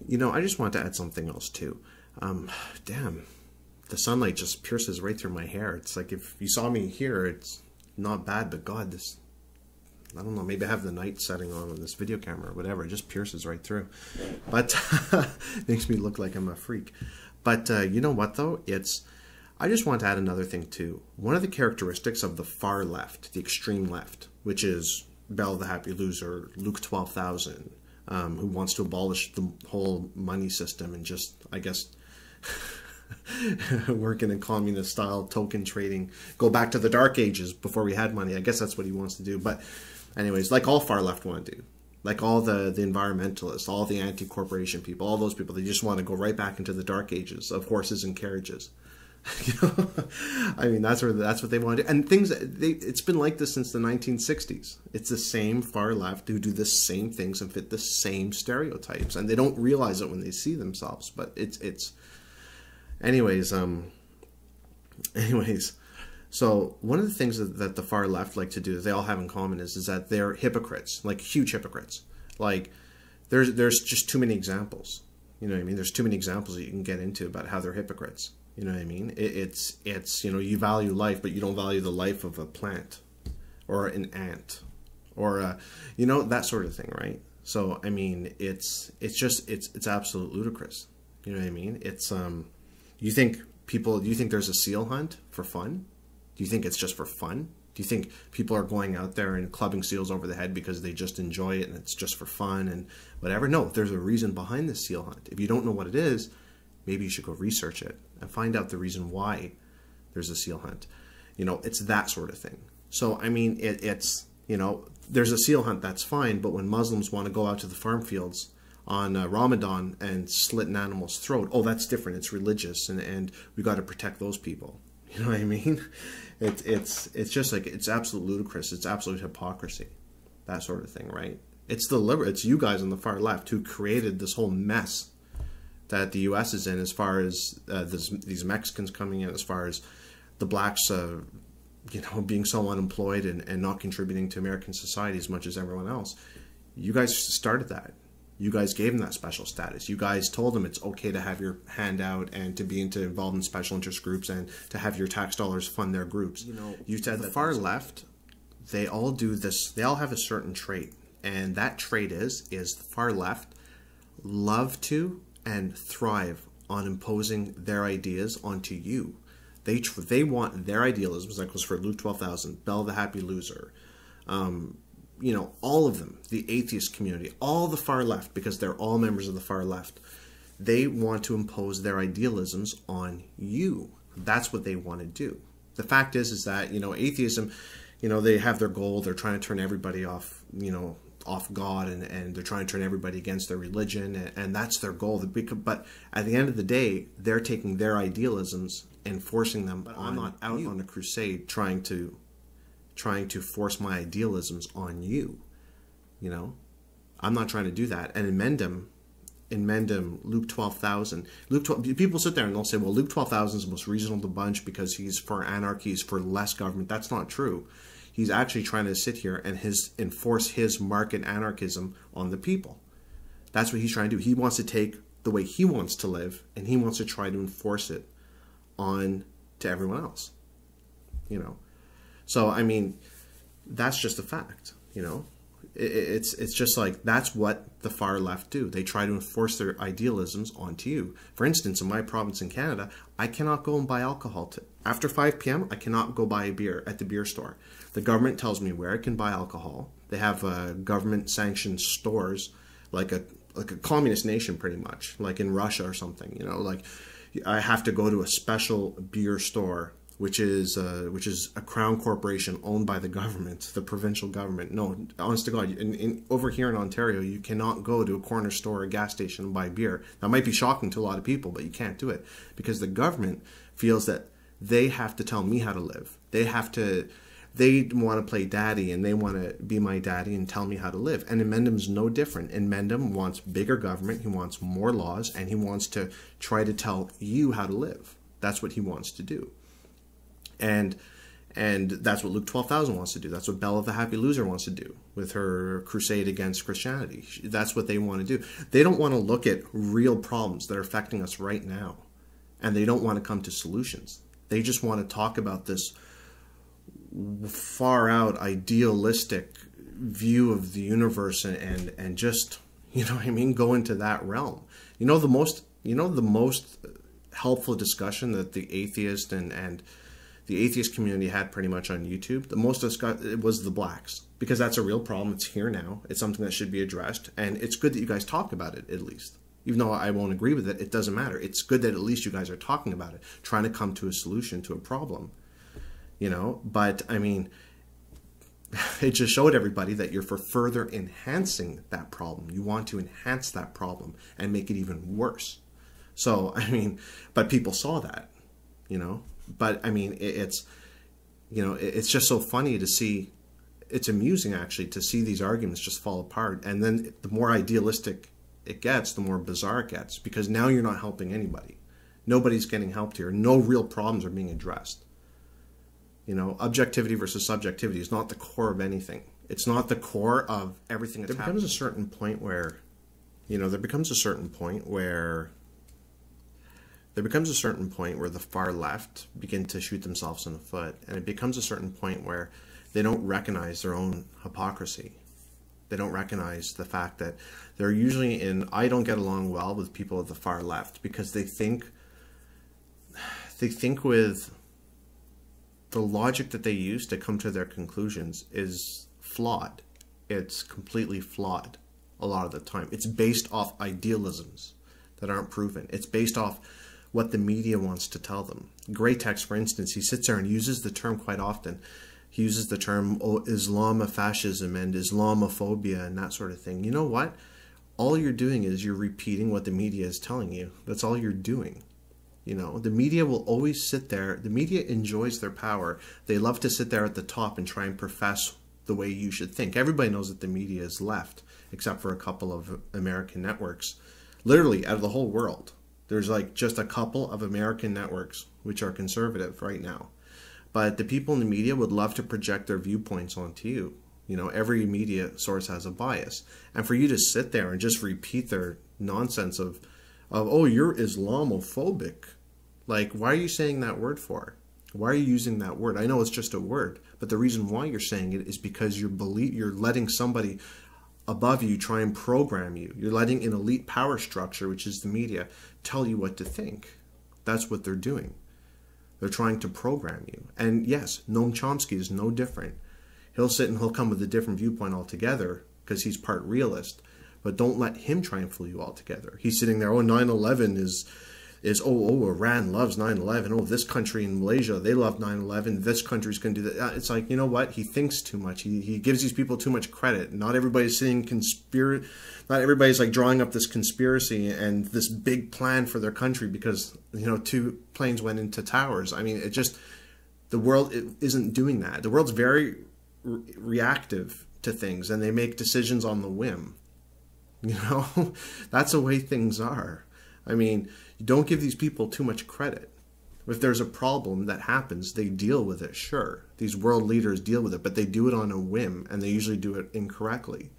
You know, I just want to add something else too. Damn, the sunlight just pierces right through my hair. It's like if you saw me here, it's not bad, but God, this, I don't know, maybe I have the night setting on this video camera or whatever. It just pierces right through. But makes me look like I'm a freak. But you know what, though? I just want to add another thing, too. One of the characteristics of the far left, the extreme left, which is BellaTheHappyLoser, Luke12000, who wants to abolish the whole money system and just, I guess, work in a communist-style token trading, go back to the dark ages before we had money. I guess that's what he wants to do. But anyways, like all far left want to do, like all the environmentalists, all the anti-corporation people, all those people, they just want to go right back into the dark ages of horses and carriages. You know, I mean, that's what they want to do. And it's been like this since the 1960s. It's the same far left who do the same things and fit the same stereotypes, and they don't realize it when they see themselves. But anyways. So one of the things that the far left like to do, that they all have in common, is that they're hypocrites, like huge hypocrites. Like there's just too many examples. You know what I mean? There's too many examples that you can get into about how they're hypocrites. You know what I mean? It's you know, you value life, but you don't value the life of a plant or an ant or you know, that sort of thing, right? So I mean, it's absolute ludicrous. You know what I mean? It's you think there's a seal hunt for fun? Do you think it's just for fun? Do you think people are going out there and clubbing seals over the head because they just enjoy it and it's just for fun and whatever? No, there's a reason behind the seal hunt. If you don't know what it is, maybe you should go research it and find out the reason why there's a seal hunt. You know, it's that sort of thing. So, I mean, it's, you know, there's a seal hunt, that's fine, but when Muslims want to go out to the farm fields on Ramadan and slit an animal's throat, oh, that's different. It's religious, and we got to protect those people. You know what I mean? It's just like, it's absolute ludicrous. It's absolute hypocrisy, that sort of thing, right? It's you guys on the far left who created this whole mess that the U.S. is in, as far as these Mexicans coming in, as far as the blacks, you know, being so unemployed and not contributing to American society as much as everyone else. You guys started that. You guys gave them that special status. You guys told them it's okay to have your hand out and to be involved in special interest groups and to have your tax dollars fund their groups. You know, you said the far left, they all do this. They all have a certain trait, and that trait is the far left love to and thrive on imposing their ideas onto you. They want their idealisms, like was for Luke12000, BellaTheHappyLoser, you know, all of them, the atheist community, all the far left, because they're all members of the far left. They want to impose their idealisms on you. That's what they want to do. The fact is that, you know, atheism, you know, they have their goal. They're trying to turn everybody off, you know, off God, and they're trying to turn everybody against their religion, and that's their goal. But at the end of the day, they're taking their idealisms and forcing them. But I'm not out on a crusade trying to force my idealisms on you. You know, I'm not trying to do that. And in Inmendham, Luke12000, people sit there and they'll say, well, Luke12000 is the most reasonable of the bunch because he's for anarchy, he's for less government. That's not true. He's actually trying to sit here and enforce his market anarchism on the people. That's what he's trying to do. He wants to take the way he wants to live and he wants to try to enforce it on to everyone else. You know, so I mean, that's just a fact. You know, it's just like that's what the far left do. They try to enforce their idealisms onto you. For instance, in my province in Canada, I cannot go and buy alcohol after 5 p.m. I cannot go buy a beer at the beer store. The government tells me where I can buy alcohol. They have government-sanctioned stores, like a communist nation, pretty much, like in Russia or something. You know, like I have to go to a special beer store, which is a crown corporation owned by the government, the provincial government. No, honest to God, over here in Ontario, you cannot go to a corner store or gas station and buy beer. That might be shocking to a lot of people, but you can't do it because the government feels that they have to tell me how to live. They want to play daddy, and they want to be my daddy and tell me how to live. And Inmendham's no different. Inmendham wants bigger government, he wants more laws, and he wants to try to tell you how to live. That's what he wants to do. And And that's what Luke12000 wants to do. That's what BellaTheHappyLoser wants to do with her crusade against Christianity. That's what they want to do. They don't want to look at real problems that are affecting us right now. And they don't want to come to solutions. They just want to talk about this far out idealistic view of the universe and just, you know what I mean, go into that realm. You know the most helpful discussion that the atheist and the atheist community had pretty much on YouTube, the most discussed, it was the blacks, because that's a real problem. It's here now. It's something that should be addressed, and it's good that you guys talk about it, at least. Even though I won't agree with it, it doesn't matter. It's good that at least you guys are talking about it, trying to come to a solution to a problem, you know. But I mean, it just showed everybody that you're for further enhancing that problem. You want to enhance that problem and make it even worse. So I mean, but people saw that, you know. But I mean, it's, you know, it's just so funny to see. It's amusing actually to see these arguments just fall apart, and then the more idealistic it gets, the more bizarre it gets, because now you're not helping anybody. Nobody's getting helped here. No real problems are being addressed. You know, objectivity versus subjectivity is not the core of anything. It's not the core of everything that's happening. There becomes a certain point where, you know, the far left begin to shoot themselves in the foot, and it becomes a certain point where they don't recognize their own hypocrisy. They don't recognize the fact that they're usually in, I don't get along well with people at the far left, because they think with the logic that they use to come to their conclusions is flawed. It's completely flawed a lot of the time. It's based off idealisms that aren't proven. It's based off what the media wants to tell them. Gratex, for instance, he sits there and uses the term quite often. He uses the term Islamofascism and Islamophobia and that sort of thing. You know what? All you're doing is you're repeating what the media is telling you. That's all you're doing. You know, the media will always sit there. The media enjoys their power. They love to sit there at the top and try and profess the way you should think. Everybody knows that the media is left, except for a couple of American networks. Literally, out of the whole world, there's like just a couple of American networks which are conservative right now. But the people in the media would love to project their viewpoints onto you. You know, every media source has a bias. And for you to sit there and just repeat their nonsense of oh, you're Islamophobic. Like, why are you saying that word for? Why are you using that word? I know it's just a word, but the reason why you're saying it is because you're letting somebody above you try and program you. You're letting an elite power structure, which is the media, tell you what to think. That's what they're doing. They're trying to program you. And yes, Noam Chomsky is no different. He'll sit and he'll come with a different viewpoint altogether because he's part realist. But don't let him try and fool you altogether. He's sitting there, oh, 9/11 is Iran loves 9/11. Oh, this country in Malaysia, they love 9/11. This country's going to do that. It's like, you know what? He thinks too much. He gives these people too much credit. Not everybody's seeing not everybody's like drawing up this conspiracy and this big plan for their country because, you know, 2 planes went into towers. I mean, it just, the world isn't doing that. The world's very reactive to things, and they make decisions on the whim. You know, that's the way things are. I mean, you don't give these people too much credit. If there's a problem that happens, they deal with it, sure. These world leaders deal with it, but they do it on a whim, and they usually do it incorrectly.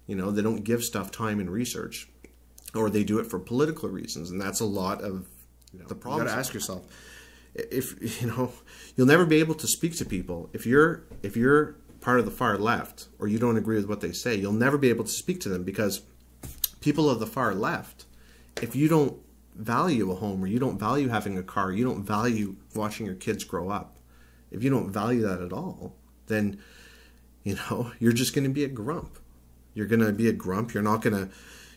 You know, they don't give stuff time and research, or they do it for political reasons, and that's a lot of the problem. You got to ask yourself, if you know, you'll never be able to speak to people if you're part of the far left or you don't agree with what they say. You'll never be able to speak to them because people of the far left, if you don't value a home, or you don't value having a car, you don't value watching your kids grow up, if you don't value that at all, then, you know, you're just going to be a grump. You're going to be a grump. You're not going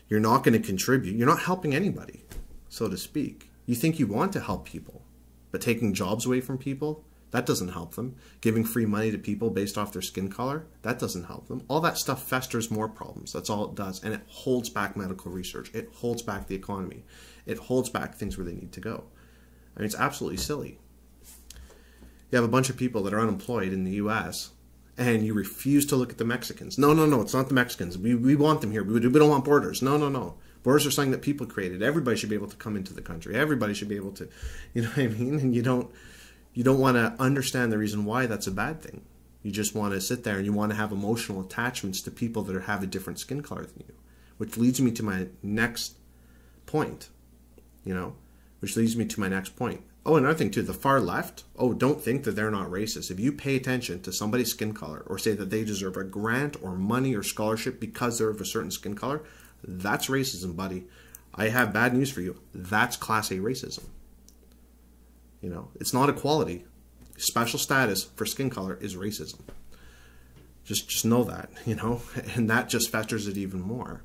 to contribute. You're not helping anybody, so to speak. You think you want to help people, but taking jobs away from people, that doesn't help them. Giving free money to people based off their skin color, that doesn't help them. All that stuff festers more problems. That's all it does. And it holds back medical research. It holds back the economy. It holds back things where they need to go. I mean, it's absolutely silly. You have a bunch of people that are unemployed in the U.S., and you refuse to look at the Mexicans. No, it's not the Mexicans. We want them here. We don't want borders. No. Borders are something that people created. Everybody should be able to come into the country. Everybody should be able to, you know what I mean? And you don't you don't want to understand the reason why that's a bad thing. You just want to sit there and you want to have emotional attachments to people that have a different skin color than you. Which leads me to my next point. Oh, another thing too, the far left, don't think that they're not racist. If you pay attention to somebody's skin color or say that they deserve a grant or money or scholarship because they're of a certain skin color, that's racism, buddy. I have bad news for you. That's Class A racism. It's not equality. Special status for skin color is racism. Just know that, and that just festers it even more.